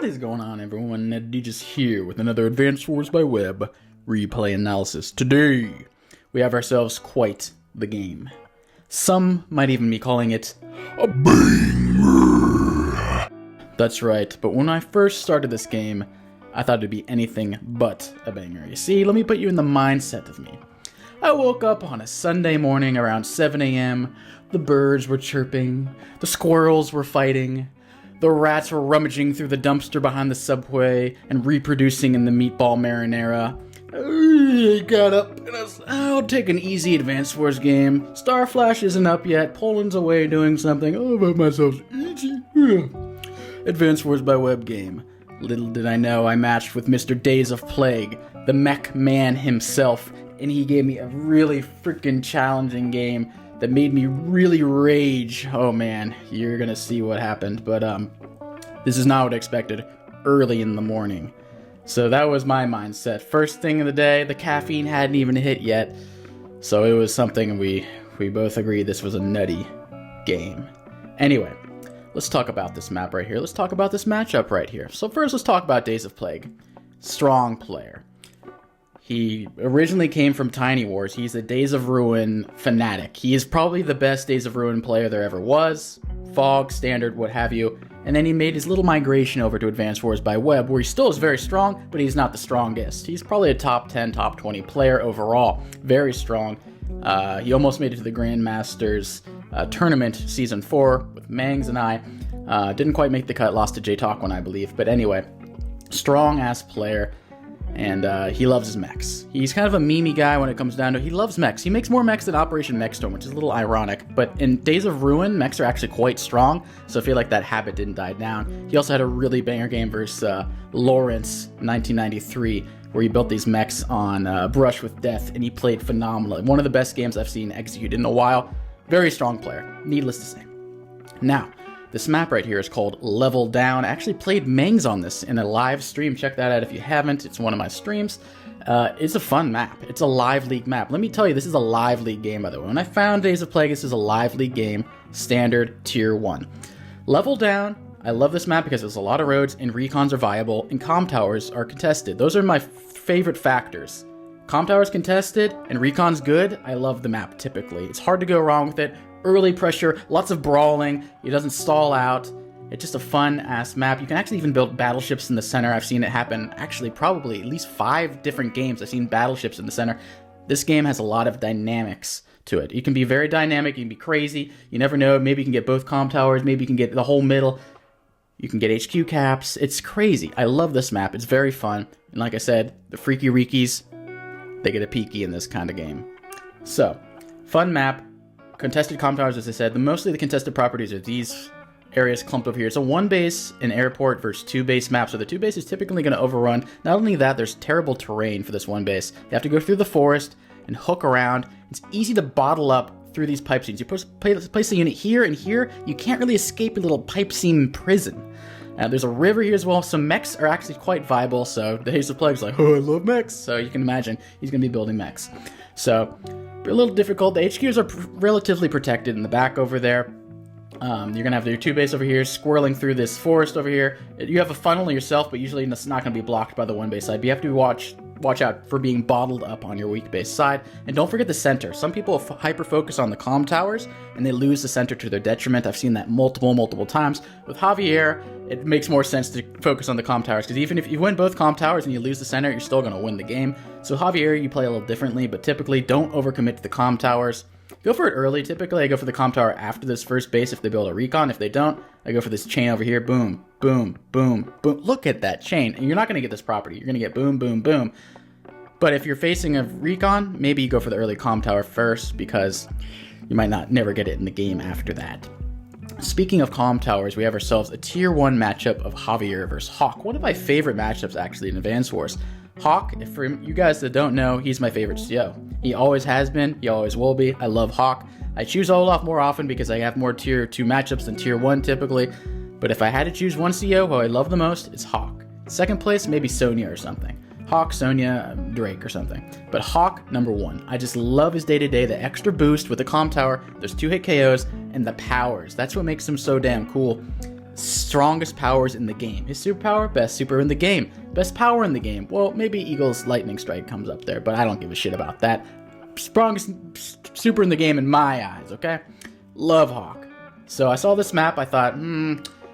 What is going on, everyone? Ned DJ's here with another Advanced Wars by Web replay analysis. Today, we have ourselves quite the game. Some might even be calling it a banger. That's right, but when I first started this game, I thought it'd be anything but a banger. You see, let me put you in the mindset of me. I woke up on a Sunday morning around 7 a.m. The birds were chirping, the squirrels were fighting, the rats were rummaging through the dumpster behind the subway and reproducing in the meatball marinara. I got up and I was, I'll take an easy Advanced Wars game. Starflash isn't up yet. Poland's away doing something. I'll about myself easy. Advanced Wars by Web game. Little did I know I matched with Mr. DaysofPlague, the mech man himself, and he gave me a really freaking challenging game that made me really rage. Oh man, you're gonna see what happened, but this is not what I expected early in the morning. So that was my mindset. First thing of the day, the caffeine hadn't even hit yet, so it was something we both agreed this was a nutty game. Anyway, let's talk about this map right here. Let's talk about this matchup right here. So first, let's talk about DaysofPlague. Strong player. He originally came from Tiny Wars. He's a Days of Ruin fanatic. He is probably the best Days of Ruin player there ever was. Fog, Standard, what have you. And then he made his little migration over to Advanced Wars by Web, where he still is very strong, but he's not the strongest. He's probably a top 10, top 20 player overall. Very strong. He almost made it to the Grandmasters tournament season 4 with Mangs and I. Didn't quite make the cut, lost to J-Talk1, I believe. But anyway, strong-ass player. And he loves his mechs. He's kind of a memey guy when it comes down to it. He loves mechs. He makes more mechs than Operation Mechstorm, which is a little ironic. But in Days of Ruin, mechs are actually quite strong, so I feel like that habit didn't die down. He also had a really banger game versus Lawrence 1993, where he built these mechs on Brush with Death, and he played phenomenally. One of the best games I've seen executed in a while. Very strong player, needless to say. Now, this map right here is called Level Down. I actually played Mangs on this in a live stream. Check that out if you haven't. It's one of my streams. It's a fun map. It's a live league map. Let me tell you, this is a live league game, by the way. When I found DaysofPlague, this is a live league game, standard tier 1. Level Down, I love this map because there's a lot of roads and recons are viable and comm towers are contested. Those are my favorite factors. Comm towers contested and recons good. I love the map typically. It's hard to go wrong with it. Early pressure, lots of brawling, it doesn't stall out. It's just a fun-ass map. You can actually even build battleships in the center. I've seen it happen actually probably at least 5 different games. I've seen battleships in the center. This game has a lot of dynamics to it. You can be very dynamic, you can be crazy. You never know, maybe you can get both comm towers, maybe you can get the whole middle. You can get HQ caps. It's crazy. I love this map. It's very fun. And like I said, the Freaky Reekies, they get a peeky in this kind of game. So, fun map. Contested comm towers, as I said, mostly the contested properties are these areas clumped over here. It's a 1 base and airport versus 2 base map, so the 2 base is typically going to overrun. Not only that, there's terrible terrain for this 1 base. You have to go through the forest and hook around. It's easy to bottle up through these pipe seams. You place a unit here and here, you can't really escape your little pipe seam prison. There's a river here as well, so mechs are actually quite viable, so the DaysofPlague's like, oh, I love mechs, so you can imagine he's going to be building mechs. So, a little difficult. The HQs are relatively protected in the back over there. You're going to have your 2 base over here, squirreling through this forest over here. You have a funnel yourself, but usually it's not going to be blocked by the 1 base side. But you have to watch out for being bottled up on your weak base side. And don't forget the center. Some people hyper-focus on the comm towers, and they lose the center to their detriment. I've seen that multiple times. With Javier, it makes more sense to focus on the comm towers, because even if you win both comm towers and you lose the center, you're still going to win the game. So Javier, you play a little differently, but typically don't overcommit to the comm towers. Go for it early. Typically, I go for the comm tower after this first base if they build a recon. If they don't, I go for this chain over here. Boom, boom, boom, boom. Look at that chain. And you're not going to get this property. You're going to get boom, boom, boom. But if you're facing a recon, maybe you go for the early comm tower first, because you might never get it in the game after that. Speaking of comm towers, we have ourselves a tier 1 matchup of Javier versus Hawk. One of my favorite matchups actually in Advanced Wars. Hawk, for you guys that don't know, he's my favorite CO. He always has been, he always will be. I love Hawk. I choose Olaf more often because I have more tier 2 matchups than tier 1 typically. But if I had to choose one CO who I love the most, it's Hawk. Second place, maybe Sonya or something. Hawk, Sonya, Drake or something. But Hawk, number 1. I just love his day-to-day, the extra boost with the comm tower, there's 2-hit KOs, and the powers. That's what makes him so damn cool. strongest powers in the game. His superpower, best super in the game. Best power in the game. Well, maybe Eagle's Lightning Strike comes up there, but I don't give a shit about that. Strongest super in the game in my eyes, okay? Love Hawk. So I saw this map, I thought,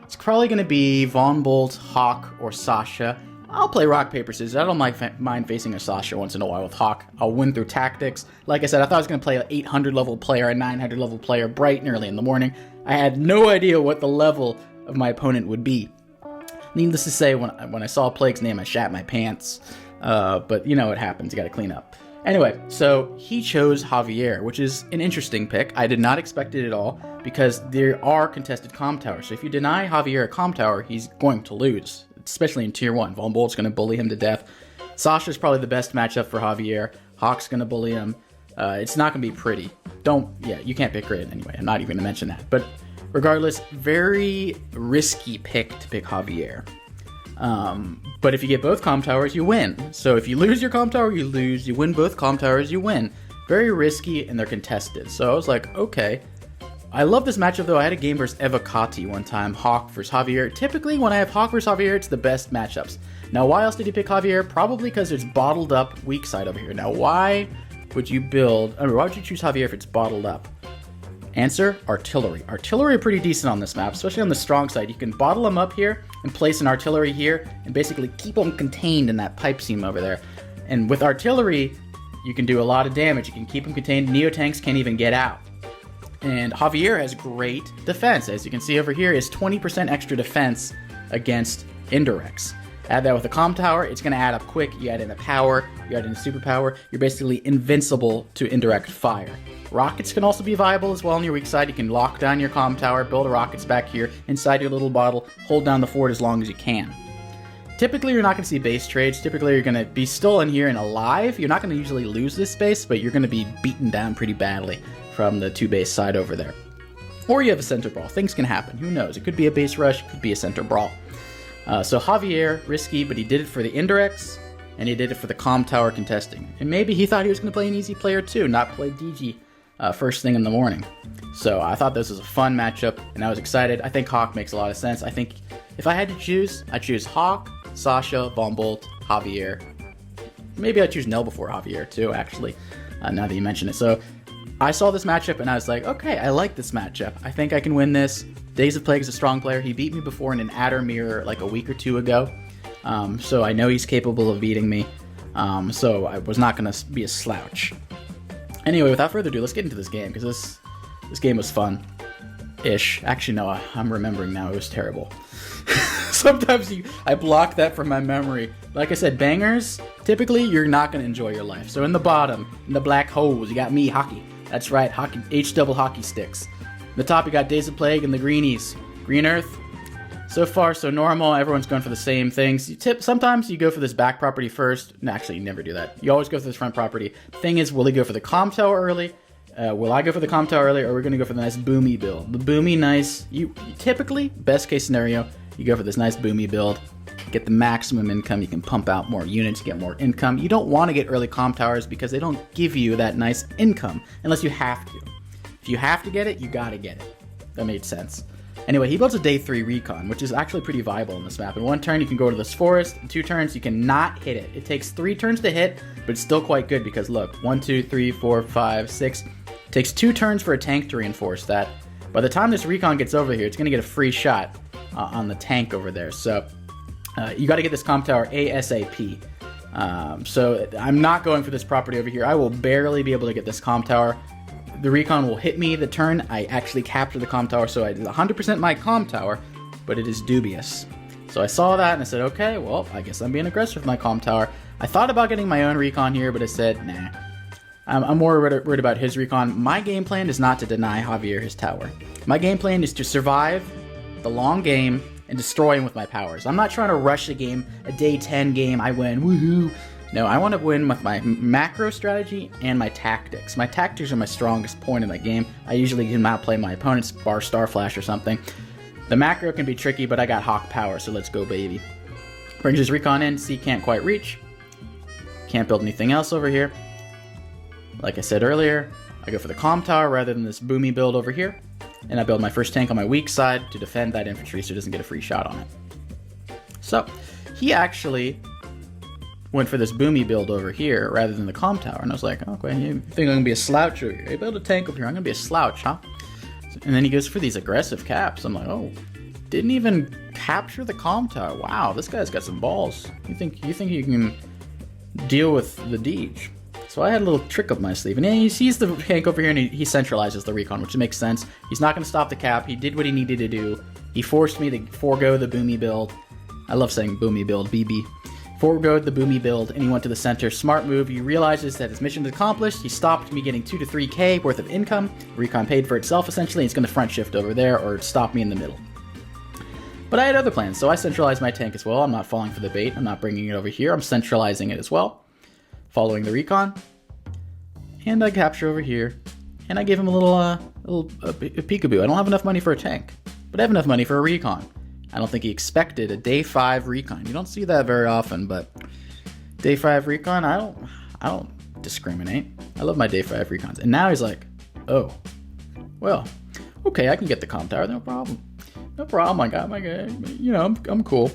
it's probably going to be Von Bolt, Hawk, or Sasha. I'll play rock, paper, scissors. I don't mind facing a Sasha once in a while with Hawk. I'll win through tactics. Like I said, I thought I was going to play an 800 level player, a 900 level player, bright and early in the morning. I had no idea what the level of my opponent would be. Needless to say, when I saw Plague's name, I shat my pants. But you know what happens, you gotta clean up. Anyway, so he chose Javier, which is an interesting pick. I did not expect it at all, because there are contested comm towers. So if you deny Javier a comm tower, he's going to lose, especially in Tier 1. Von Bolt's gonna bully him to death. Sasha's probably the best matchup for Javier. Hawk's gonna bully him. It's not gonna be pretty. You can't pick Grid anyway. I'm not even gonna mention that. But regardless, very risky pick to pick Javier. But if you get both comm towers, you win. So if you lose your comm tower, you lose. You win both comm towers, you win. Very risky, and they're contested. So I was like, okay. I love this matchup, though. I had a game versus Evocati one time, Hawk versus Javier. Typically, when I have Hawk versus Javier, it's the best matchups. Now, why else did you pick Javier? Probably because it's bottled up weak side over here. Now, why would you why would you choose Javier if it's bottled up? Answer, artillery. Artillery are pretty decent on this map, especially on the strong side. You can bottle them up here and place an artillery here and basically keep them contained in that pipe seam over there. And with artillery, you can do a lot of damage. You can keep them contained. Neo-tanks can't even get out. And Javier has great defense. As you can see over here, is 20% extra defense against indirects. Add that with a comm tower, it's going to add up quick. You add in a power, you add in a superpower, you're basically invincible to indirect fire. Rockets can also be viable as well on your weak side. You can lock down your comm tower, build rockets back here inside your little bottle, hold down the fort as long as you can. Typically, you're not going to see base trades. Typically, you're going to be still in here and alive. You're not going to usually lose this base, but you're going to be beaten down pretty badly from the 2-base side over there. Or you have a center brawl. Things can happen. Who knows? It could be a base rush. It could be a center brawl. So Javier, risky, but he did it for the indirects, and he did it for the comm tower contesting. And maybe he thought he was going to play an easy player too, not play DG first thing in the morning. So I thought this was a fun matchup, and I was excited. I think Hawk makes a lot of sense. I think if I had to choose, I'd choose Hawk, Sasha, Von Bolt, Javier. Maybe I'd choose Nell before Javier too, actually, now that you mention it. So I saw this matchup, and I was like, okay, I like this matchup. I think I can win this. DaysofPlague is a strong player. He beat me before in an adder mirror like a week or two ago. So I know he's capable of beating me. So I was not going to be a slouch. Anyway, without further ado, let's get into this game, because this game was fun-ish. Actually, no, I'm remembering now. It was terrible. Sometimes I block that from my memory. Like I said, bangers, typically you're not going to enjoy your life. So in the bottom, in the black holes, you got me, Hockey. That's right, Hockey, H-double hockey sticks. In the top, you got DaysofPlague and the greenies. Green Earth. So far, so normal. Everyone's going for the same things. Sometimes you go for this back property first. No, actually, you never do that. You always go for this front property. Thing is, will he go for the comm tower early? Will I go for the comm tower early, or are we going to go for the nice boomy build? The boomy, nice. You typically, best case scenario, you go for this nice boomy build. Get the maximum income. You can pump out more units, get more income. You don't want to get early comm towers because they don't give you that nice income unless you have to. If you have to get it, you gotta get it. That made sense. Anyway, he builds a day 3 recon, which is actually pretty viable in this map. In 1 turn, you can go to this forest. In 2 turns, you cannot hit it. It takes 3 turns to hit, but it's still quite good because look, 1, 2, 3, 4, 5, 6. It takes 2 turns for a tank to reinforce that. By the time this recon gets over here, it's gonna get a free shot on the tank over there. So you gotta get this comm tower ASAP. So I'm not going for this property over here. I will barely be able to get this comm tower. The recon will hit me the turn I actually capture the comm tower, so it is 100% my comm tower, but it is dubious. So I saw that and I said, okay, well, I guess I'm being aggressive with my comm tower. I thought about getting my own recon here, but I said, nah. I'm more worried about his recon. My game plan is not to deny Javier his tower. My game plan is to survive the long game and destroy him with my powers. I'm not trying to rush the game, a day 10 game, I win, woohoo. No, I want to win with my macro strategy and my tactics. My tactics are my strongest point in that game. I usually can outplay my opponents, bar Star Flash or something. The macro can be tricky, but I got Hawk power, so let's go, baby. Brings his recon in, C can't quite reach. Can't build anything else over here. Like I said earlier, I go for the comm tower rather than this boomy build over here. and I build my first tank on my weak side to defend that infantry so he doesn't get a free shot on it. So he actually went for this boomy build over here rather than the comm tower, and I was like, okay, you think I'm gonna be a slouch over here? You build a tank over here, I'm gonna be a slouch, huh? And then he goes for these aggressive caps. I'm like, oh, didn't even capture the comm tower. Wow, this guy's got some balls. You think you can deal with the Deej? So I had a little trick up my sleeve, and he sees the tank over here and he centralizes the recon, which makes sense. He's not going to stop the cap. He did what he needed to do. He forced me to forego the boomy build. I love saying boomy build, BB. Forego the boomy build, and he went to the center. Smart move. He realizes that his mission is accomplished. He stopped me getting 2 to 3k worth of income. Recon paid for itself, essentially. He's going to front shift over there or stop me in the middle. But I had other plans, so I centralized my tank as well. I'm not falling for the bait. I'm not bringing it over here. I'm centralizing it as well, following the recon. And I capture over here, and I give him a peekaboo. I don't have enough money for a tank, but I have enough money for a recon. I don't think he expected a day 5 recon. You don't see that very often, but day 5 recon, I don't discriminate. I love my day 5 recons. And now he's like, oh, well, okay, I can get the comm tower, no problem. No problem, I got my guy. You know, I'm cool.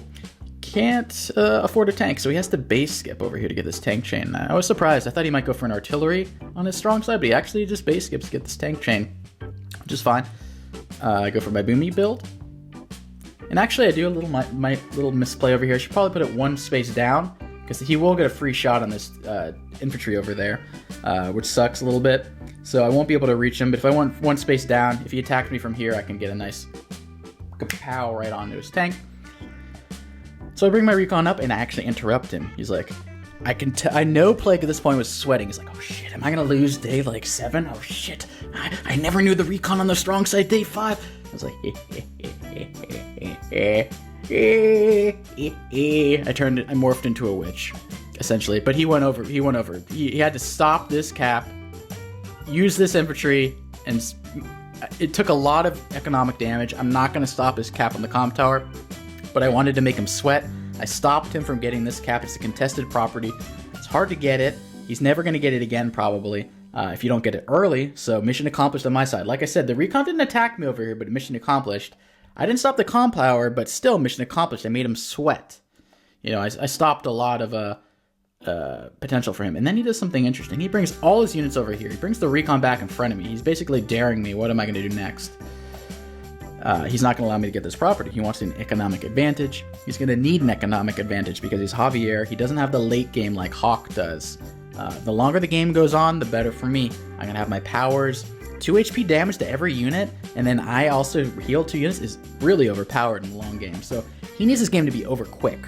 Can't afford a tank, so he has to base skip over here to get this tank chain. I was surprised. I thought he might go for an artillery on his strong side, but he actually just base skips to get this tank chain, which is fine. I go for my boomy build. And actually, I do a little my little misplay over here. I should probably put it one space down, because he will get a free shot on this infantry over there, which sucks a little bit. So I won't be able to reach him, but if I want one space down, if he attacked me from here, I can get a nice kapow right onto his tank. So I bring my recon up, and I actually interrupt him. He's like, I know Plague at this point was sweating. He's like, oh shit, am I gonna lose day like 7? Oh shit, I never knew the recon on the strong side day 5. I was like, I morphed into a witch, essentially. But he went over. He had to stop this cap, use this infantry, and it took a lot of economic damage. I'm not going to stop his cap on the comm tower, but I wanted to make him sweat. I stopped him from getting this cap. It's a contested property. It's hard to get it. He's never going to get it again, probably, if you don't get it early. So mission accomplished on my side. Like I said, the recon didn't attack me over here, but mission accomplished. I didn't stop the comm tower, but still mission accomplished. I made him sweat. You know, I stopped a lot of potential for him. And then he does something interesting. He brings all his units over here. He brings the recon back in front of me. He's basically daring me. What am I going to do next? He's not going to allow me to get this property. He wants an economic advantage. He's going to need an economic advantage because he's Javier. He doesn't have the late game like Hawk does. The longer the game goes on, the better for me. I'm going to have my powers. 2 HP damage to every unit, and then I also heal 2 units is really overpowered in the long game. So he needs this game to be over quick.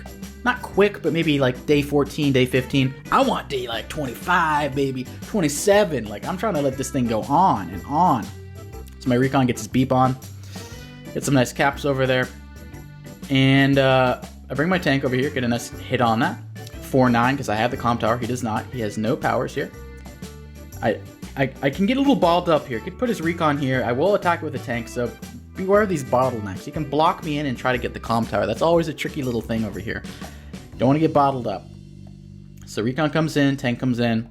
Not quick, but maybe like day 14, day 15. I want day like 25, baby, 27. Like, I'm trying to let this thing go on and on. So my recon gets his beep on. Get some nice caps over there. And I bring my tank over here, get a nice hit on that. 4-9, because I have the comm tower. He does not. He has no powers here. I can get a little balled up here. Could put his recon here. I will attack with a tank, so beware of these bottlenecks. He can block me in and try to get the comm tower. That's always a tricky little thing over here. Don't want to get bottled up. So recon comes in, tank comes in.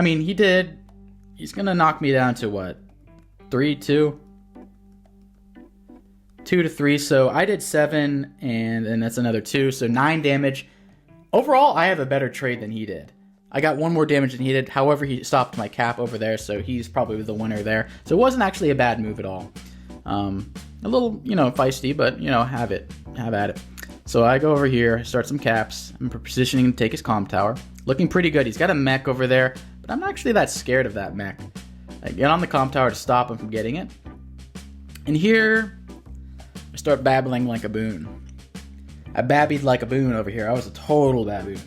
He did. He's going to knock me down to what? 3, 2? 2 to 3. So I did 7, and then that's another 2. So 9 damage. Overall, I have a better trade than he did. I got 1 more damage than he did. However, he stopped my cap over there, so he's probably the winner there. So it wasn't actually a bad move at all. A little, feisty, but, have at it. So I go over here, start some caps. I'm positioning to take his comm tower. Looking pretty good. He's got a mech over there, but I'm not actually that scared of that mech. I get on the comm tower to stop him from getting it. And here, I start babbling like a boon. I babbied like a boon over here. I was a total baboon.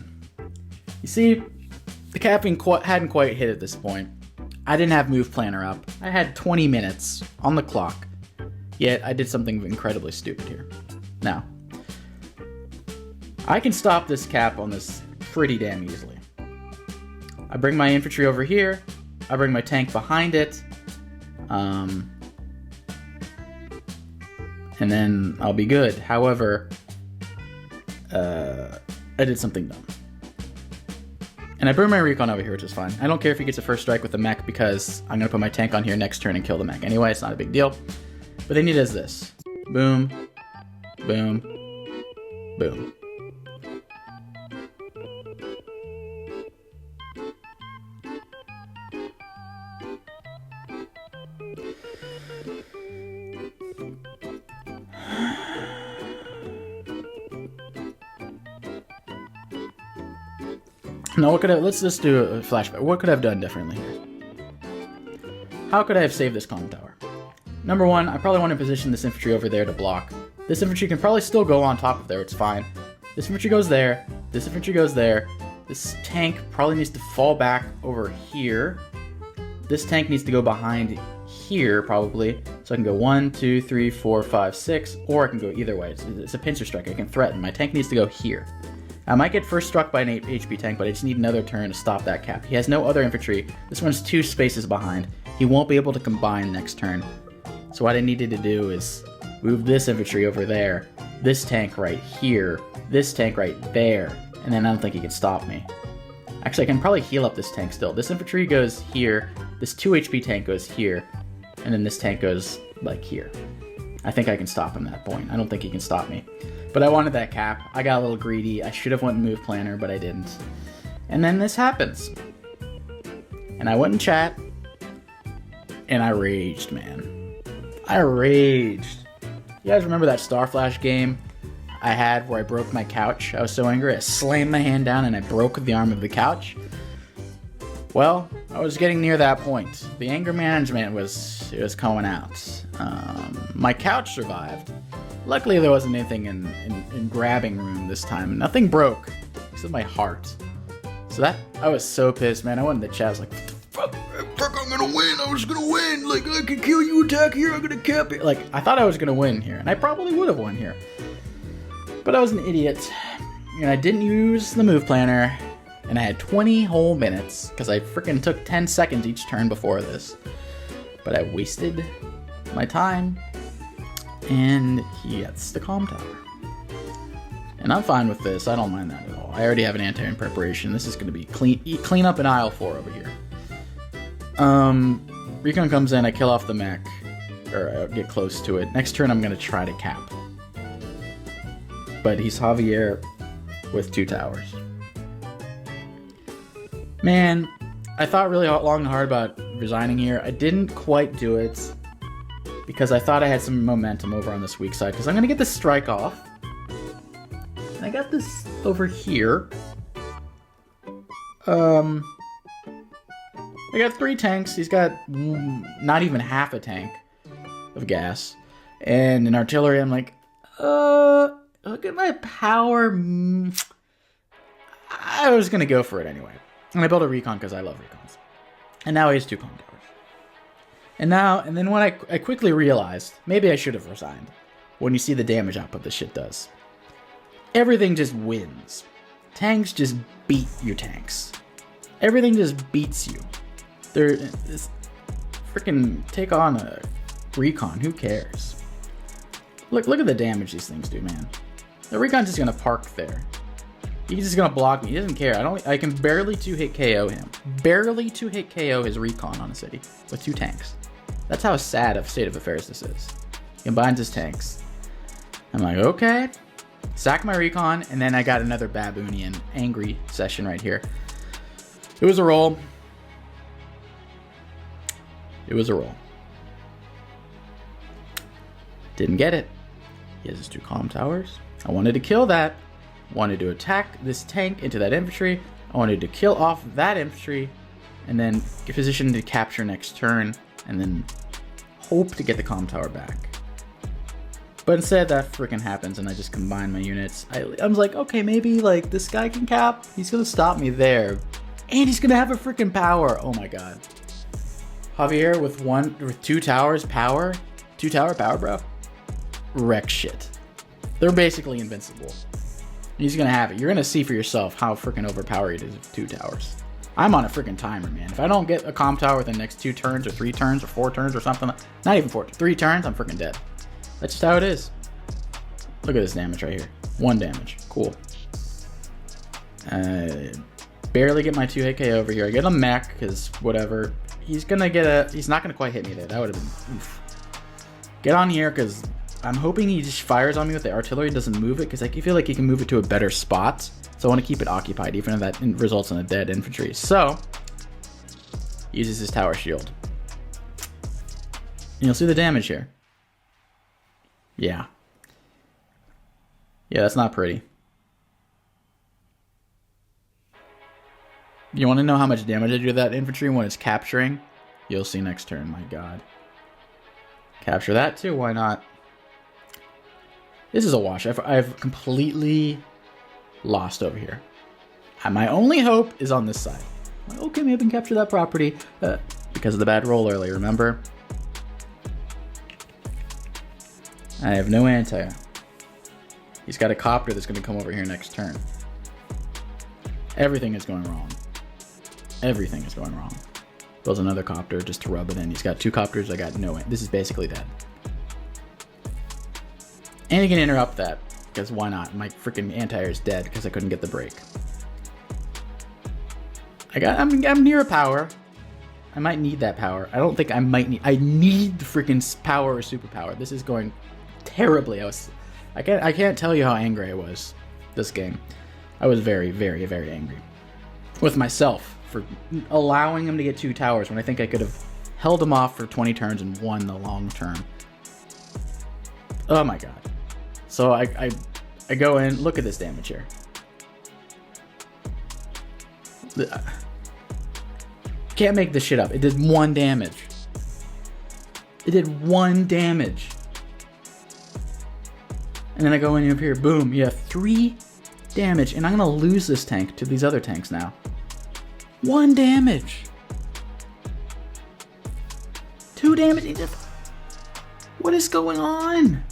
You see, the capping hadn't quite hit at this point. I didn't have move planner up. I had 20 minutes on the clock. Yet I did something incredibly stupid here. Now, I can stop this cap on this pretty damn easily. I bring my infantry over here. I bring my tank behind it. And then I'll be good. However, I did something dumb. And I bring my recon over here, which is fine. I don't care if he gets a first strike with the mech because I'm going to put my tank on here next turn and kill the mech. Anyway, it's not a big deal. What they need is this. Boom. Boom. Boom. No, what could I, let's just do a flashback. What could I have done differently here? How could I have saved this comm tower? Number one, I probably want to position this infantry over there to block. This infantry can probably still go on top of there, it's fine. This infantry goes there, this infantry goes there. This tank probably needs to fall back over here. This tank needs to go behind here, probably. So I can go 1, 2, 3, 4, 5, 6, or I can go either way. It's a pincer strike, I can threaten. My tank needs to go here. I might get first struck by an 8 HP tank, but I just need another turn to stop that cap. He has no other infantry. This one's 2 spaces behind. He won't be able to combine next turn. So what I needed to do is move this infantry over there, this tank right here, this tank right there, and then I don't think he can stop me. Actually, I can probably heal up this tank still. This infantry goes here, this 2 HP tank goes here, and then this tank goes like here. I think I can stop him at that point. I don't think he can stop me. But I wanted that cap. I got a little greedy. I should have went move planner, but I didn't. And then this happens. And I went in chat, and I raged, man. I raged. You guys remember that Star Flash game I had where I broke my couch? I was so angry, I slammed my hand down and I broke the arm of the couch. Well, I was getting near that point. The anger management was coming out. My couch survived. Luckily, there wasn't anything in grabbing room this time. Nothing broke, except my heart. So that, I was so pissed, man. I went in the chat, I was like, fuck, I'm gonna win, I was gonna win. Like, I can kill you, attack here, I'm gonna cap it. Like, I thought I was gonna win here, and I probably would have won here. But I was an idiot, and I didn't use the move planner, and I had 20 whole minutes, because I freaking took 10 seconds each turn before this. But I wasted my time, and he gets the comm tower. And I'm fine with this, I don't mind that at all. I already have an anti-air in preparation. This is going to be clean up in aisle 4 over here. Recon comes in, I kill off the mech, or I get close to it. Next turn I'm going to try to cap. But he's Javier with 2 towers. Man, I thought really long and hard about resigning here. I didn't quite do it because I thought I had some momentum over on this weak side, because I'm going to get this strike off. And I got this over here. I got 3 tanks. He's got not even half a tank of gas. And an artillery, I'm like, look at my power. I was going to go for it anyway. And I built a recon because I love recons. And now he has 2 comm towers. And then when I quickly realized, maybe I should have resigned. When you see the damage output this shit does. Everything just wins. Tanks just beat your tanks. Everything just beats you. They're freaking take on a recon. Who cares? Look at the damage these things do, man. The recon's just gonna park there. He's just gonna block me. He doesn't care. I can barely 2-hit KO him. Barely 2-hit KO his recon on a city with 2 tanks. That's how sad of state of affairs this is. He combines his tanks. I'm like, okay. Sack my recon, and then I got another Baboonian angry session right here. It was a roll. It was a roll. Didn't get it. He has his 2 comm towers. I wanted to kill that. Wanted to attack this tank into that infantry. I wanted to kill off that infantry, and then get positioned to capture next turn, and then hope to get the comm tower back. But instead that freaking happens, and I just combine my units. I was like, okay, maybe like this guy can cap. He's gonna stop me there, and he's gonna have a freaking power. Oh my god. Javier with 2 towers power, 2 tower power, bro. Wreck shit. They're basically invincible. He's gonna have it. You're gonna see for yourself how freaking overpowered it is with 2 towers. I'm on a freaking timer, man. If I don't get a comm tower within the next 2 turns or 3 turns or 4 turns or something, not even 4, 3 turns, I'm freaking dead. That's just how it is. Look at this damage right here. 1 damage. Cool. Barely get my 2-hit KO over here. I get a mech, because whatever. He's not gonna quite hit me there. That would have been oof. Get on here, because I'm hoping he just fires on me with the artillery and doesn't move it, because I feel like he can move it to a better spot. So I want to keep it occupied, even if that results in a dead infantry. So, uses his tower shield. And you'll see the damage here. Yeah. Yeah, that's not pretty. You want to know how much damage I do to that infantry when it's capturing? You'll see next turn, my god. Capture that too, why not? This is a wash. I've completely lost over here. And my only hope is on this side. Okay, maybe I can capture that property because of the bad roll earlier, remember? I have no anti. He's got a copter that's going to come over here next turn. Everything is going wrong. Everything is going wrong. Builds another copter just to rub it in. He's got 2 copters. I got no... This is basically dead. And he can interrupt that, because why not? My freaking anti-air is dead because I couldn't get the break. I'm near a power. I might need that power. I don't think I might need... I need the freaking power or superpower. This is going terribly. I can't tell you how angry I was this game. I was very, very, very angry with myself for allowing him to get 2 towers when I think I could have held him off for 20 turns and won the long term. Oh my god. So I go in, look at this damage here. Can't make this shit up. It did 1 damage. It did 1 damage. And then I go in up here, boom, you have 3 damage, and I'm gonna lose this tank to these other tanks now. 1 damage. 2 damage. What is going on?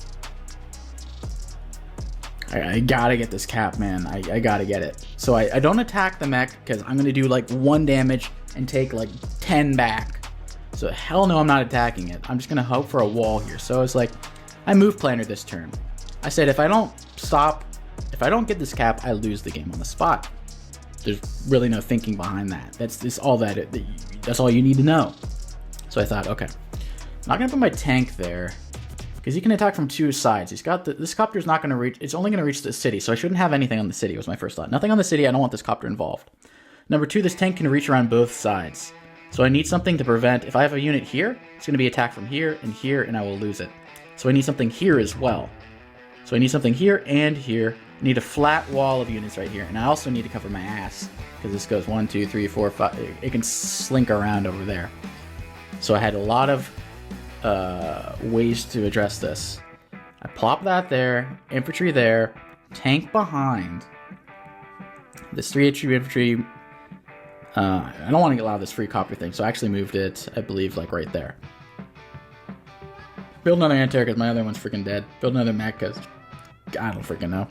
I gotta get this cap, man. I gotta get it. So I don't attack the mech because I'm gonna do like 1 damage and take like 10 back. So hell no, I'm not attacking it. I'm just gonna hope for a wall here. So it's like, I move planner this turn. I said if I don't get this cap, I lose the game on the spot. There's really no thinking behind that. That's all you need to know. So I thought, okay, I'm not gonna put my tank there because he can attack from 2 sides. He's got this copter's not gonna reach. It's only gonna reach the city, so I shouldn't have anything on the city. Was my first thought. Nothing on the city. I don't want this copter involved. Number 2, this tank can reach around both sides, so I need something to prevent. If I have a unit here, it's gonna be attacked from here, and I will lose it. So I need something here as well. So I need something here and here. I need a flat wall of units right here. And I also need to cover my ass, because this goes 1, 2, 3, 4, 5. It can slink around over there. So I had a lot of ways to address this. I plop that there, infantry there, tank behind. This 3 HP infantry, I don't want to allow this free copter thing, so I actually moved it, I believe, like right there. Build another anti-air because my other one's freaking dead. Build another mech because I don't freaking know.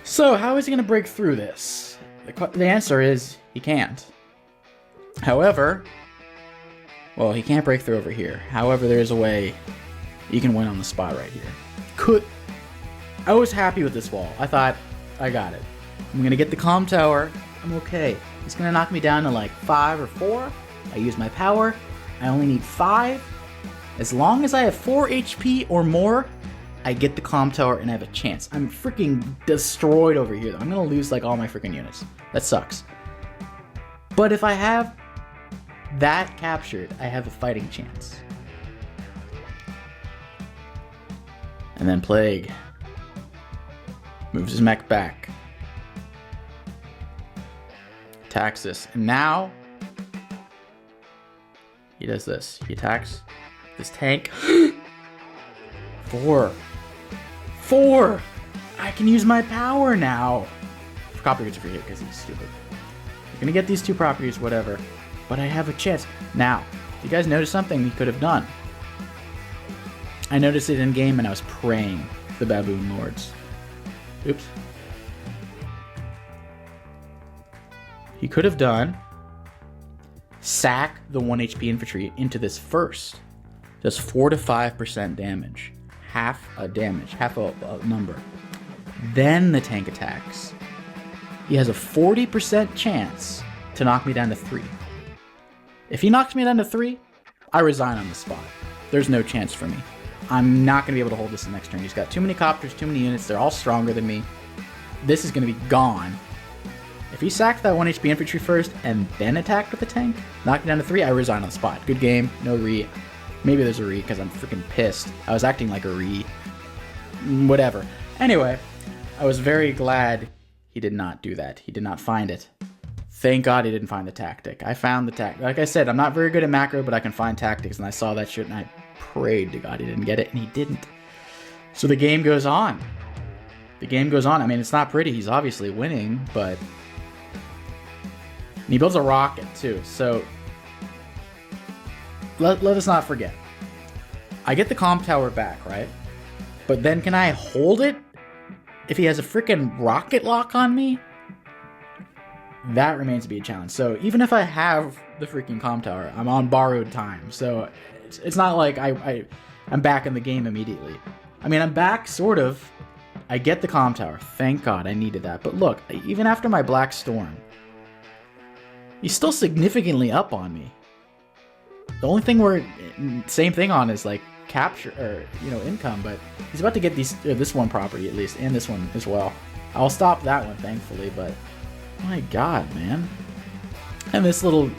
So how is he going to break through this? The answer is he can't. However, well, he can't break through over here. However, there is a way you can win on the spot right here. I was happy with this wall. I thought, I got it. I'm going to get the comm tower. I'm okay. He's going to knock me down to like 5 or 4. I use my power. I only need 5. As long as I have 4 HP or more, I get the comm tower and I have a chance. I'm freaking destroyed over here. I'm going to lose like all my freaking units. That sucks. But if I have that captured, I have a fighting chance. And then Plague moves his mech back. Attacks this. And now he does this. He attacks this tank. 4. I can use my power now. Copter gets free hit because he's stupid. You're gonna get these 2 properties, whatever. But I have a chance. Now, you guys notice something he could have done? I noticed it in game and I was praying the Baboon Lords. Oops. He could have done sack the 1 HP infantry into this first. Does 4 to 5% damage. Half a number. Then the tank attacks. He has a 40% chance to knock me down to 3. If he knocks me down to 3, I resign on the spot. There's no chance for me. I'm not going to be able to hold this the next turn. He's got too many copters, too many units. They're all stronger than me. This is going to be gone. If he sacked that 1 HP infantry first and then attacked with the tank, knocked it down to 3, I resign on the spot. Good game. No re. Maybe there's a re because I'm freaking pissed. I was acting like a re. Whatever. Anyway, I was very glad he did not do that. He did not find it. Thank God he didn't find the tactic. I found the tactic. Like I said, I'm not very good at macro, but I can find tactics, and I saw that shit, and I prayed to God he didn't get it, and he didn't. So the game goes on. The game goes on. I mean, it's not pretty. He's obviously winning, but... And he builds a rocket, too. So let us not forget. I get the comp tower back, right? But then can I hold it if he has a freaking rocket lock on me? That remains to be a challenge. So even if I have the freaking comp tower, I'm on borrowed time. So it's not like I'm back in the game immediately. I mean, I'm back, sort of. I get the comp tower. Thank God I needed that. But look, even after my Black Storm, he's still significantly up on me. The only thing we're same thing on is like capture or income, but he's about to get this one property at least, and this one as well. I'll stop that one thankfully, but my God, man. And this little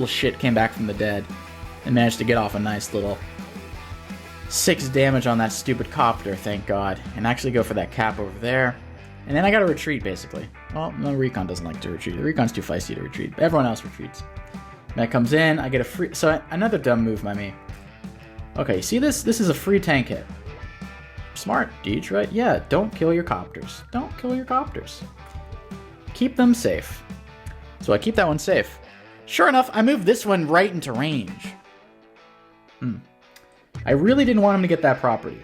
shit came back from the dead and managed to get off a nice little 6 damage on that stupid copter, thank God, and actually go for that cap over there. And then I gotta retreat, basically. Well, no, Recon doesn't like to retreat. The Recon's too feisty to retreat. Everyone else retreats. That comes in, I get a free... So, another dumb move by me. Okay, see this? This is a free tank hit. Smart, Deej, right? Yeah, don't kill your copters. Don't kill your copters. Keep them safe. So I keep that one safe. Sure enough, I moved this one right into range. I really didn't want him to get that property.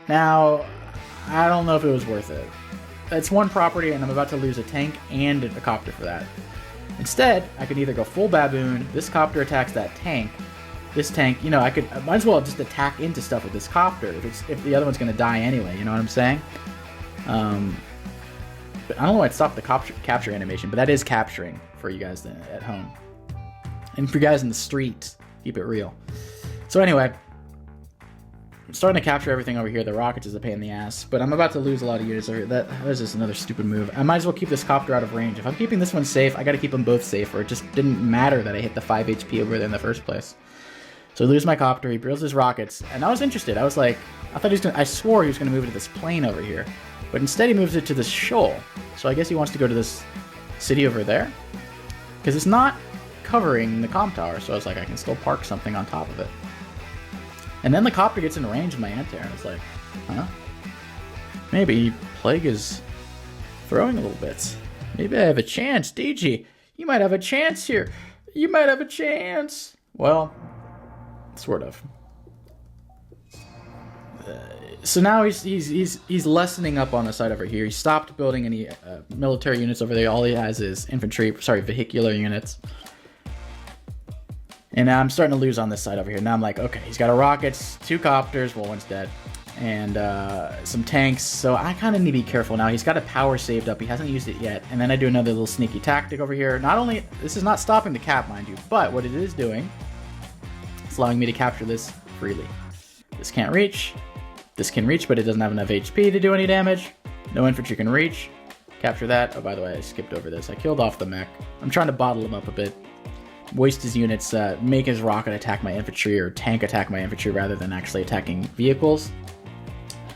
Now, I don't know if it was worth it. It's one property, and I'm about to lose a tank and a copter for that. Instead, I could either go full baboon, this copter attacks that tank, this tank, I might as well just attack into stuff with this copter if the other one's going to die anyway, you know what I'm saying? But I don't know why it stopped the capture animation, but that is capturing for you guys at home. And for you guys in the street, keep it real. So anyway, I'm starting to capture everything over here. The rockets is a pain in the ass, but I'm about to lose a lot of units over here. That was just another stupid move. I might as well keep this copter out of range. If I'm keeping this one safe, I gotta keep them both safe, or it just didn't matter that I hit the 5 HP over there in the first place. So I lose my copter, he builds his rockets, and I was interested. I was like, I swore he was gonna move it to this plane over here, but instead he moves it to this shoal. So I guess he wants to go to this city over there, because it's not covering the comp tower, so I was like, I can still park something on top of it. And then the copter gets in range of my anti-air, and it's like, huh? Maybe Plague is throwing a little bit. Maybe I have a chance. DG, you might have a chance here. You might have a chance. Well, sort of. So now he's lessening up on the side over here. He stopped building any military units over there. All he has is vehicular units. And now I'm starting to lose on this side over here. Now I'm like, okay, he's got a rockets, 2 copters, well, one's dead, and some tanks. So I kind of need to be careful now. He's got a power saved up. He hasn't used it yet. And then I do another little sneaky tactic over here. Not only, this is not stopping the cap, mind you, but what it is doing, it's allowing me to capture this freely. This can't reach. This can reach, but it doesn't have enough HP to do any damage. No infantry can reach. Capture that. Oh, by the way, I skipped over this. I killed off the mech. I'm trying to bottle him up a bit. Waste his units, make his rocket attack my infantry, or tank attack my infantry rather than actually attacking vehicles.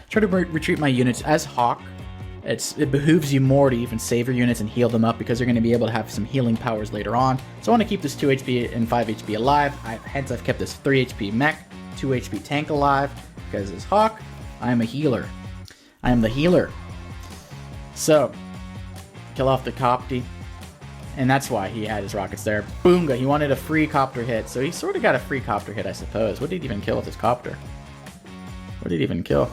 Try to retreat my units as Hawk. It behooves you more to even save your units and heal them up, because they're going to be able to have some healing powers later on. So I want to keep this 2 HP and 5 HP alive. Hence I've kept this 3 HP mech, 2 HP tank alive, because as Hawk, I am a healer. I am the healer. So, kill off the Copty. And that's why he had his rockets there. Boom! He wanted a free copter hit, so he sort of got a free copter hit, I suppose. What did he even kill with his copter? What did he even kill?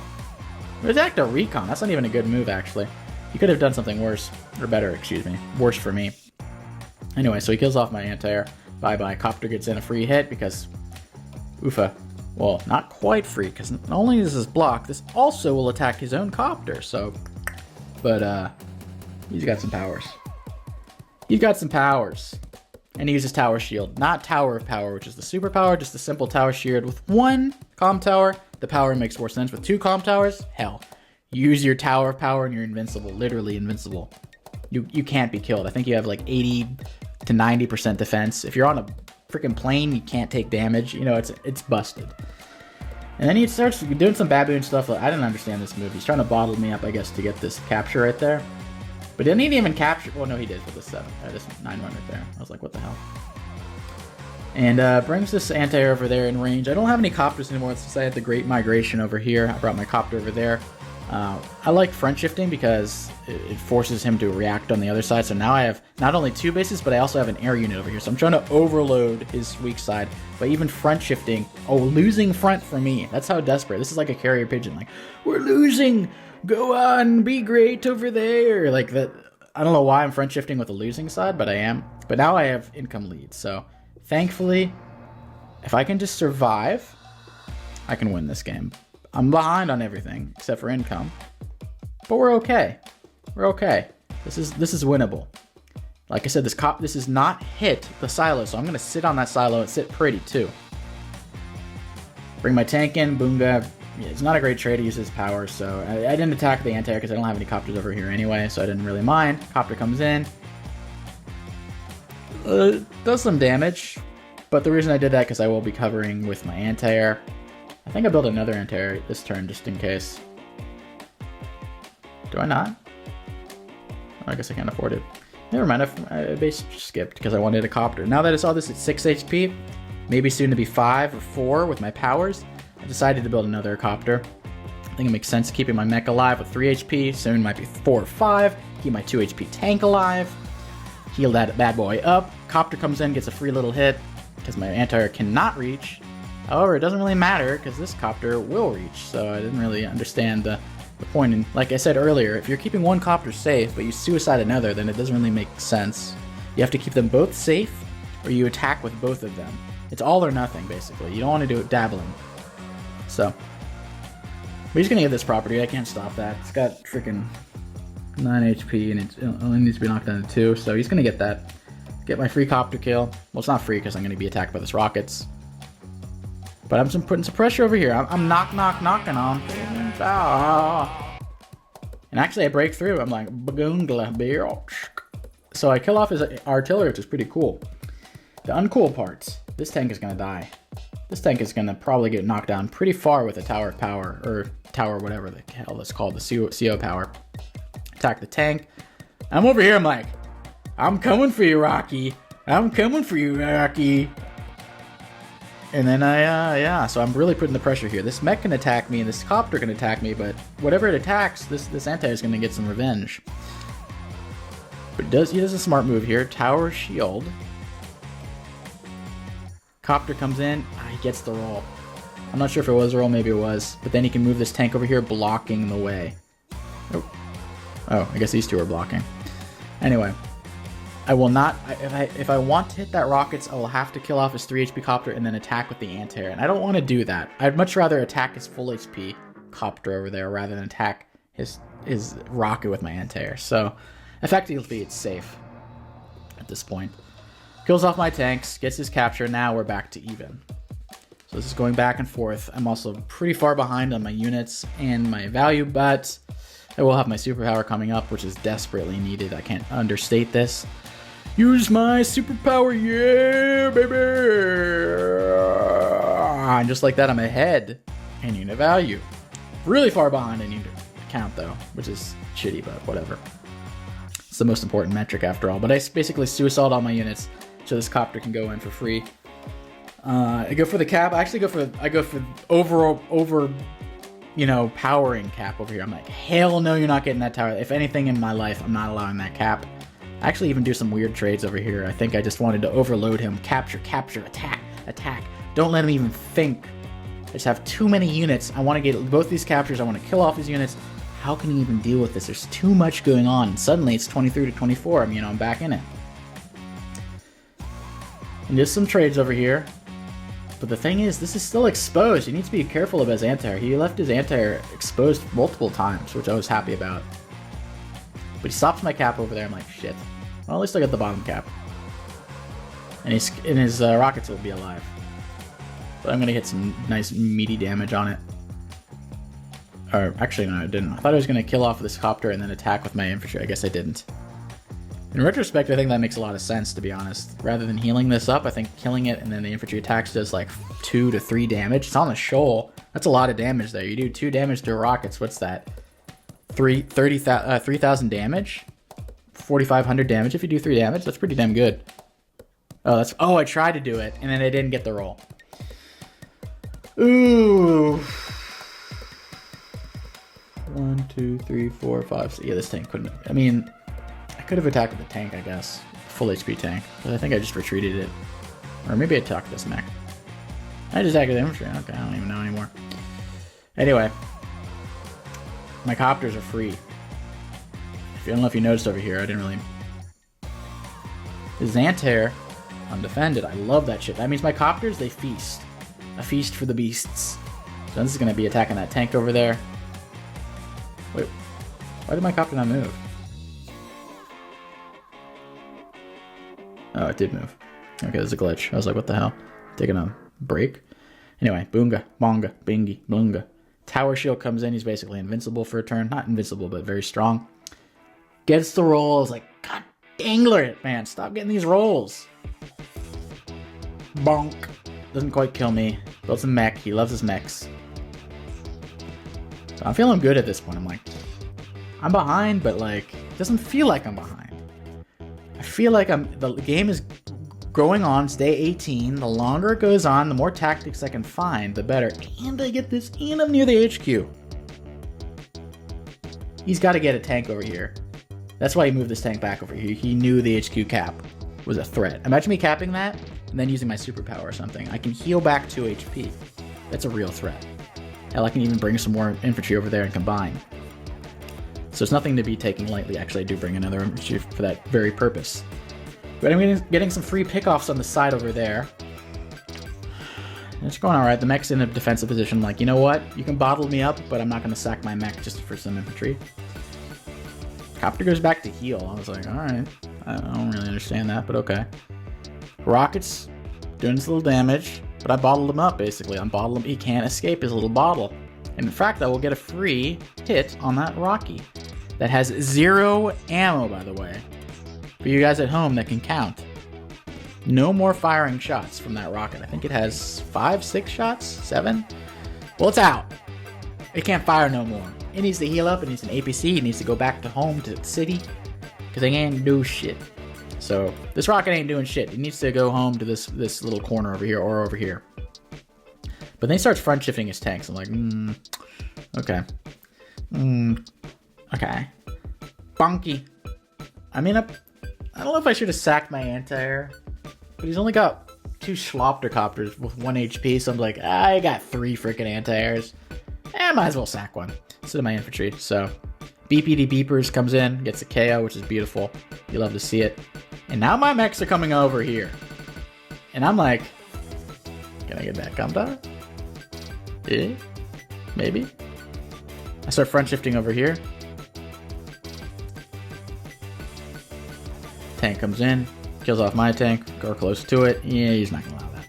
It was act a recon. That's not even a good move, actually. He could have done something worse. Or better, excuse me. Worse for me. Anyway, so he kills off my anti-air. Bye-bye. Copter gets in a free hit because... Oofa. Well, not quite free, because not only is this blocked, this also will attack his own copter, so... But, he's got some powers. He's got some powers. And he uses Tower Shield. Not Tower of Power, which is the superpower, just a simple Tower Shield with 1 comm tower, the power makes more sense. With 2 comm towers, hell. Use your tower of power and you're invincible. Literally invincible. You can't be killed. I think you have like 80 to 90% defense. If you're on a freaking plane, you can't take damage. You know, it's busted. And then he starts doing some baboon stuff. I didn't understand this move. He's trying to bottle me up, I guess, to get this capture right there. But didn't he even capture? Well, no, he did with this 7. This 9 right there. I was like, what the hell? And brings this anti-air over there in range. I don't have any copters anymore since I had the Great Migration over here. I brought my copter over there. I like front shifting because it forces him to react on the other side. So now I have not only 2 bases, but I also have an air unit over here. So I'm trying to overload his weak side by even front shifting. Oh, losing front for me. That's how desperate. This is like a carrier pigeon. Like, we're losing. Go on, be great over there. Like that. I don't know why I'm front shifting with the losing side, but I am. But now I have income lead. So thankfully, if I can just survive, I can win this game. I'm behind on everything except for income, but we're okay. We're okay. This is winnable. Like I said, this is not hit the silo, so I'm gonna sit on that silo and sit pretty too. Bring my tank in, Boonga. Yeah, it's not a great trade to use his power, so I didn't attack the anti-air because I don't have any copters over here anyway, so I didn't really mind. Copter comes in, does some damage, but the reason I did that because I will be covering with my anti-air. I think I built another anti-air this turn just in case. Do I not? Oh, I guess I can't afford it. Never mind, I basically skipped because I wanted a copter. Now that I saw this at 6 HP, maybe soon to be 5 or 4 with my powers, I decided to build another copter. I think it makes sense keeping my mech alive with 3 HP, soon might be 4 or 5, keep my 2 HP tank alive, heal that bad boy up, copter comes in, gets a free little hit, because my anti-air cannot reach. However, it doesn't really matter because this copter will reach, so I didn't really understand the point. And like I said earlier, if you're keeping one copter safe but you suicide another, then it doesn't really make sense. You have to keep them both safe or you attack with both of them. It's all or nothing, basically. You don't want to do it dabbling. So, but he's going to get this property. I can't stop that. It's got freaking 9 HP and it only needs to be knocked down to 2, so he's going to get that. Get my free copter kill. Well, it's not free because I'm going to be attacked by this rockets. But I'm putting some pressure over here. I'm knocking on. And actually I break through. I'm like, Bagoongla beer. So I kill off his artillery, which is pretty cool. The uncool parts. This tank is going to die. This tank is going to probably get knocked down pretty far with a tower of power. Or tower, whatever the hell that's called. The CO power. Attack the tank. I'm over here. I'm like, I'm coming for you, Rocky. I'm coming for you, Rocky. And then yeah, so I'm really putting the pressure here. This mech can attack me, and this copter can attack me, but whatever it attacks, this anti-air is going to get some revenge. But he does a smart move here. Tower shield. Copter comes in. He gets the roll. I'm not sure if it was a roll, maybe it was. But then he can move this tank over here, blocking the way. Oh, I guess these two are blocking. Anyway. I will not, if I want to hit that rockets, I will have to kill off his 3 HP copter and then attack with the anti-air. And I don't want to do that. I'd much rather attack his full HP copter over there rather than attack his rocket with my anti-air. So effectively it's safe at this point. Kills off my tanks, gets his capture, now we're back to even. So this is going back and forth. I'm also pretty far behind on my units and my value, but I will have my superpower coming up, which is desperately needed. I can't understate this. Use my superpower, yeah, baby! And just like that, I'm ahead in unit value. Really far behind in unit count, though, which is shitty, but whatever. It's the most important metric after all. But I basically suicide all my units, so this copter can go in for free. I go for the cap. I go for over, you know, powering cap over here. I'm like, hell no, you're not getting that tower. If anything in my life, I'm not allowing that cap. I actually even do some weird trades over here. I think I just wanted to overload him. Capture, attack. Don't let him even think. I just have too many units. I want to get both these captures. I want to kill off his units. How can he even deal with this? There's too much going on. And suddenly it's 23 to 24. I'm back in it. And just some trades over here. But the thing is, this is still exposed. You need to be careful of his anti-air. He left his anti-air exposed multiple times, which I was happy about. But he stops my cap over there. I'm like, shit. Well, at least I got the bottom cap. And his rockets will be alive. But I'm gonna hit some nice meaty damage on it. Or actually, no, I didn't. I thought I was gonna kill off this copter and then attack with my infantry. I guess I didn't. In retrospect, I think that makes a lot of sense, to be honest. Rather than healing this up, I think killing it and then the infantry attacks does like 2 to 3 damage. It's on the shoal. That's a lot of damage there. You do 2 damage to rockets. What's that? 3,000 damage? 4,500 damage if you do 3 damage. That's pretty damn good. Oh, I tried to do it, and then I didn't get the roll. Ooh. 1, 2, 3, 4, 5. Yeah, this tank couldn't. I mean, I could have attacked with the tank, I guess. Full HP tank. But I think I just retreated it. Or maybe I attacked this mech. I just attacked the infantry. Okay, I don't even know anymore. Anyway. My copters are free. I don't know if you noticed over here, I didn't really... The Xantair, undefended. I love that shit. That means my copters, they feast. A feast for the beasts. So this is going to be attacking that tank over there. Wait, why did my copter not move? Oh, it did move. Okay, there's a glitch. I was like, what the hell? Taking a break? Anyway, boonga, bonga, bingy, blunga. Tower shield comes in. He's basically invincible for a turn. Not invincible, but very strong. Gets the rolls. Like, god dangler it, man. Stop getting these rolls. Bonk. Doesn't quite kill me. Builds a mech. He loves his mechs. So I'm feeling good at this point. I'm like, I'm behind, but like, it doesn't feel like I'm behind. I feel like the game is going on. It's day 18. The longer it goes on, the more tactics I can find, the better. And I get this, and I'm near the HQ. He's got to get a tank over here. That's why he moved this tank back over here. He knew the HQ cap was a threat. Imagine me capping that and then using my superpower or something. I can heal back 2 HP. That's a real threat. Hell, I can even bring some more infantry over there and combine. So it's nothing to be taken lightly. Actually, I do bring another infantry for that very purpose. But I'm getting some free pickoffs on the side over there. It's going alright. The mech's in a defensive position. Like, you know what? You can bottle me up, but I'm not going to sack my mech just for some infantry. Copter goes back to heal. I was like, alright. I don't really understand that, but okay. Rockets doing this little damage, but I bottled him up, basically. I'm bottling him. He can't escape his little bottle. And in fact, I will get a free hit on that Rocky. That has 0 ammo, by the way. For you guys at home that can count. No more firing shots from that rocket. I think it has 5, 6 shots? 7? Well, it's out. It can't fire no more. It needs to heal up. It needs an APC. It needs to go back to home, to the city. Because they can't do shit. So, this rocket ain't doing shit. It needs to go home to this little corner over here or over here. But then he starts front shifting his tanks. I'm like, okay. Okay. Bonky. I mean, I don't know if I should have sacked my anti-air, but he's only got 2 Schloptercopters with 1 HP, so I'm like, I got 3 freaking anti-airs. I might as well sack one instead of my infantry. So, BPD Beepers comes in, gets a KO, which is beautiful. You love to see it. And now my mechs are coming over here. And I'm like, can I get that comp tower? Yeah, maybe. I start front shifting over here. Tank comes in, kills off my tank, go close to it. Yeah, he's not gonna allow that.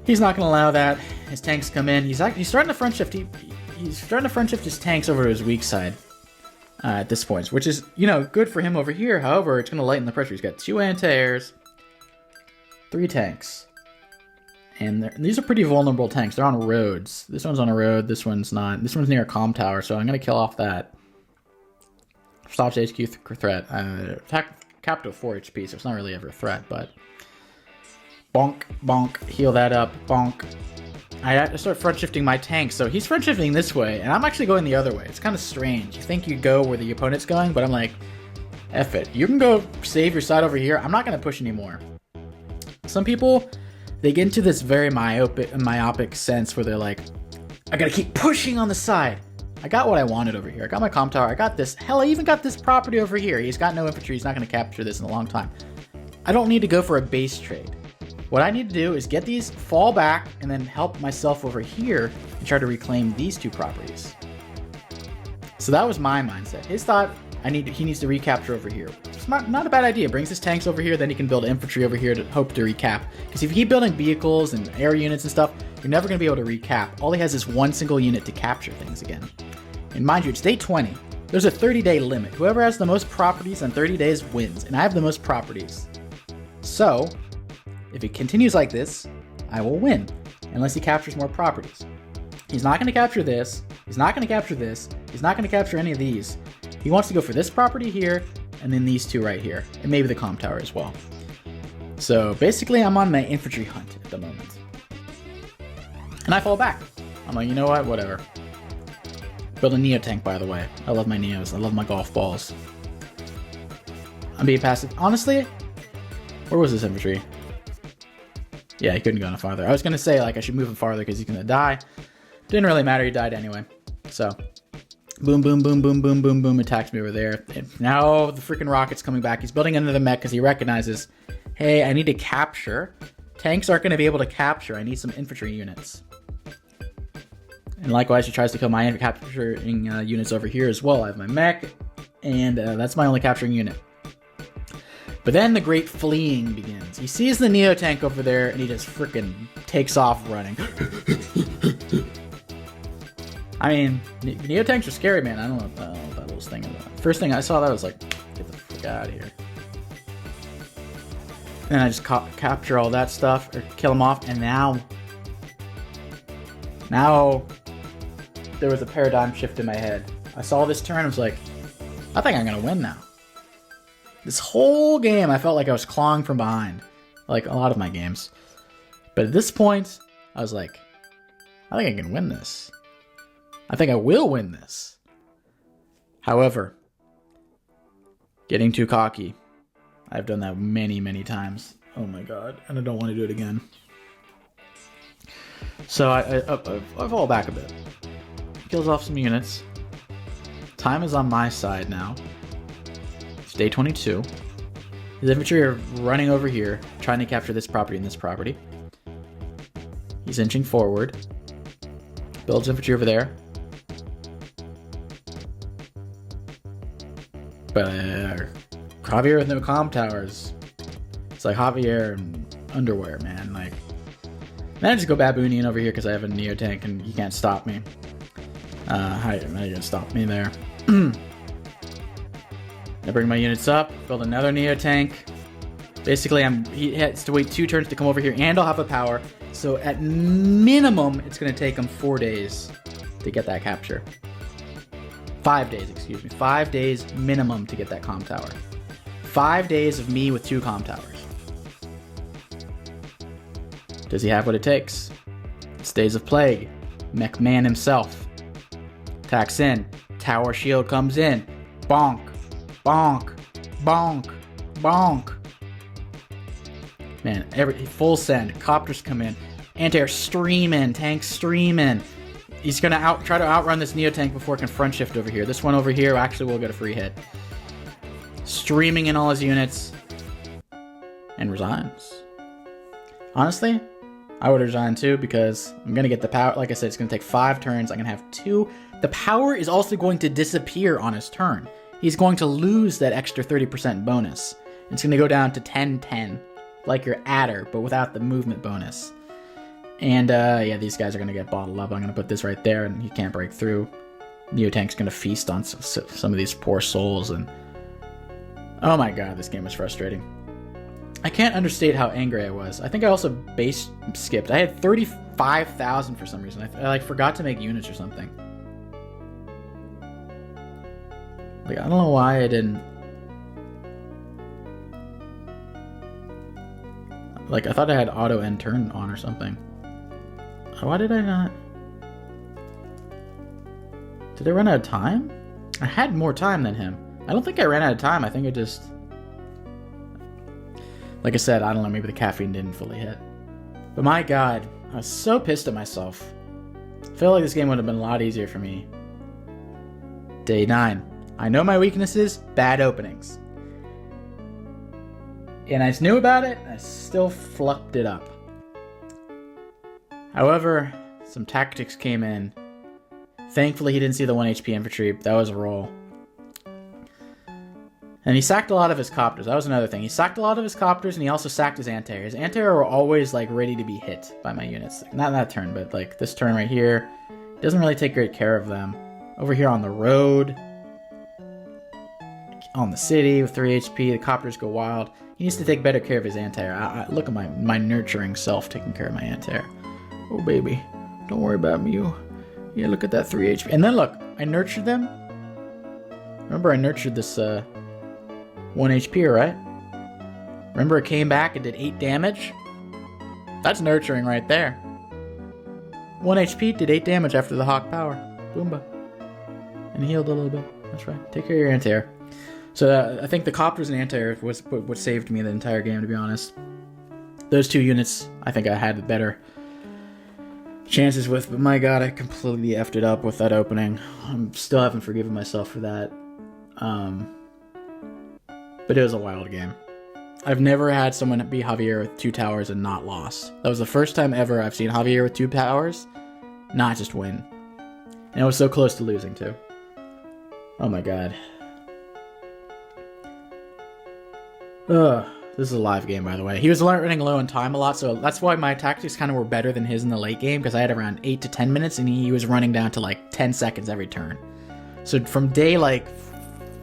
He's not gonna allow that. His tanks come in. He's starting to front shift. He's starting to front shift his tanks over to his weak side at this point, which is, you know, good for him over here. However, it's gonna lighten the pressure. He's got 2 anti-airs, 3 tanks. And these are pretty vulnerable tanks. They're on roads. This one's on a road. This one's not. This one's near a comm tower, so I'm going to kill off that. Stops HQ threat. Attack capital 4 HP, so it's not really ever a threat, but... Bonk, bonk. Heal that up. Bonk. I have to start front shifting my tanks. So he's front shifting this way, and I'm actually going the other way. It's kind of strange. You think you go where the opponent's going, but I'm like, F it. You can go save your side over here. I'm not going to push anymore. Some people... They get into this very myopic sense where they're like, I gotta keep pushing on the side. I got what I wanted over here. I got my comm tower. I got this. Hell, I even got this property over here. He's got no infantry. He's not gonna capture this in a long time. I don't need to go for a base trade. What I need to do is get these, fall back, and then help myself over here and try to reclaim these 2 properties. So that was my mindset. His thought, he needs to recapture over here. It's not a bad idea. Brings his tanks over here, then he can build infantry over here to hope to recap. Because if you keep building vehicles and air units and stuff, you're never going to be able to recap. All he has is one single unit to capture things again. And mind you, it's day 20. There's a 30-day limit. Whoever has the most properties on 30 days wins, and I have the most properties. So, if it continues like this, I will win, unless he captures more properties. He's not going to capture this. He's not going to capture this. He's not going to capture any of these. He wants to go for this property here, and then these two right here, and maybe the comm tower as well. So basically, I'm on my infantry hunt at the moment. And I fall back. I'm like, you know what? Whatever. Build a Neo tank, by the way. I love my Neos. I love my golf balls. I'm being passive. Honestly, where was this infantry? Yeah, he couldn't go any farther. I was going to say, like, I should move him farther because he's going to die. Didn't really matter. He died anyway. So, boom, boom, boom, boom, boom, boom, boom. Attacks me over there. And now the freaking rocket's coming back. He's building another mech because he recognizes, hey, I need to capture. Tanks aren't going to be able to capture. I need some infantry units. And likewise, he tries to kill my capturing units over here as well. I have my mech, and that's my only capturing unit. But then the great fleeing begins. He sees the Neo tank over there, and he just freaking takes off running. I mean, Neo tanks are scary, man. I don't know what that little thing is. First thing I saw, that was like, get the fuck out of here. And I just capture all that stuff, or kill him off, and now there was a paradigm shift in my head. I saw this turn, I was like, I think I'm gonna win now. This whole game, I felt like I was clawing from behind, like a lot of my games. But at this point, I was like, I think I can win this. I think I will win this. However, getting too cocky. I've done that many, many times. Oh my god, and I don't want to do it again. So I fall back a bit. Kills off some units. Time is on my side now. It's day 22. His infantry are running over here, trying to capture this property and this property. He's inching forward. Builds infantry over there. But Javier with no comm towers. It's like Javier in underwear, man. Like, then I just go baboonian over here because I have a Neo tank and he can't stop me. How are you gonna stop me there? I bring my units up, build another Neo tank. Basically, he has to wait 2 turns to come over here, and I'll have a power. So at minimum, it's gonna take him 4 days to get that capture. 5 days, excuse me. 5 days minimum to get that comm tower. 5 days of me with 2 comm towers. Does he have what it takes? It's Days of Plague. Mech Man himself. Attacks in. Tower shield comes in. Bonk. Bonk. Bonk. Bonk. Man, full send. Copters come in. Anti-air streaming. Tanks streaming. He's going to try to outrun this Neo tank before it can front shift over here. This one over here actually will get a free hit. Streaming in all his units. And resigns. Honestly, I would resign too because I'm going to get the power. Like I said, it's going to take 5 turns. I'm going to have 2. The power is also going to disappear on his turn. He's going to lose that extra 30% bonus. It's going to go down to 10-10. Like your adder, but without the movement bonus. And yeah, these guys are going to get bottled up. I'm going to put this right there and he can't break through. Neotank's going to feast on some of these poor souls. And oh my god, this game was frustrating. I can't understate how angry I was. I think I also base skipped. I had 35,000 for some reason. I like forgot to make units or something. Like, I don't know why I didn't. Like, I thought I had auto end turn on or something. Why did I not? Did I run out of time? I had more time than him. I don't think I ran out of time. I think I just... Like I said, I don't know, maybe the caffeine didn't fully hit. But my god, I was so pissed at myself. I feel like this game would have been a lot easier for me. Day 9. I know my weaknesses, bad openings. And I just knew about it, and I still flucked it up. However, some tactics came in. Thankfully, he didn't see the 1 HP infantry. That was a roll. And he sacked a lot of his copters. That was another thing. He sacked a lot of his copters, and he also sacked his anti-air. His anti-air were always, like, ready to be hit by my units. Not that turn, but, like, this turn right here. Doesn't really take great care of them. Over here on the road. On the city with 3 HP. The copters go wild. He needs to take better care of his anti-air. Look at my nurturing self taking care of my anti-air. Oh, baby. Don't worry about me. Yeah, look at that 3 HP. And then, look. I nurtured them. Remember, I nurtured this, 1 HP, right? Remember it came back and did 8 damage? That's nurturing right there. 1 HP did 8 damage after the Hawk Power. Boomba. And healed a little bit. That's right. Take care of your anti-air. So I think the copters and anti-air was what saved me the entire game, to be honest. Those 2 units, I think I had better chances with, but my god, I completely effed it up with that opening. I still haven't forgiven myself for that. But it was a wild game. I've never had someone be Javier with 2 towers and not lost. That was the first time ever I've seen Javier with 2 towers not just win. And it was so close to losing too. Oh my god. This is a live game, by the way. He was running low on time a lot, so that's why my tactics kind of were better than his in the late game, because I had around 8 to 10 minutes, and he was running down to like 10 seconds every turn. So from day like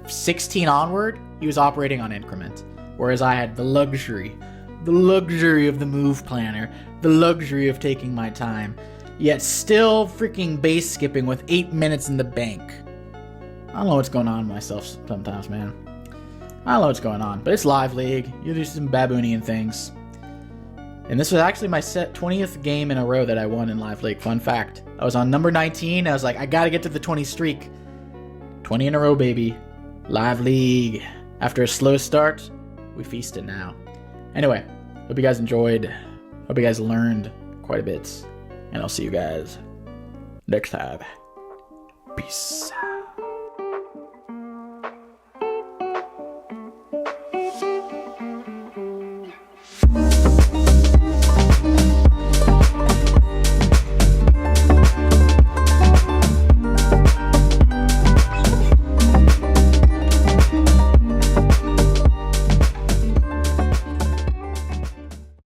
16 onward, he was operating on increment, whereas I had the luxury of the move planner, the luxury of taking my time, yet still freaking base skipping with 8 minutes in the bank. I don't know what's going on with myself sometimes, man. I don't know what's going on, but it's live league. You do some baboonian things. And this was actually my 20th game in a row that I won in live league. Fun fact. I was on number 19. I was like, I gotta get to the 20 streak. 20 in a row, baby. Live league. After a slow start, we feasted now. Anyway, hope you guys enjoyed. Hope you guys learned quite a bit. And I'll see you guys next time. Peace out.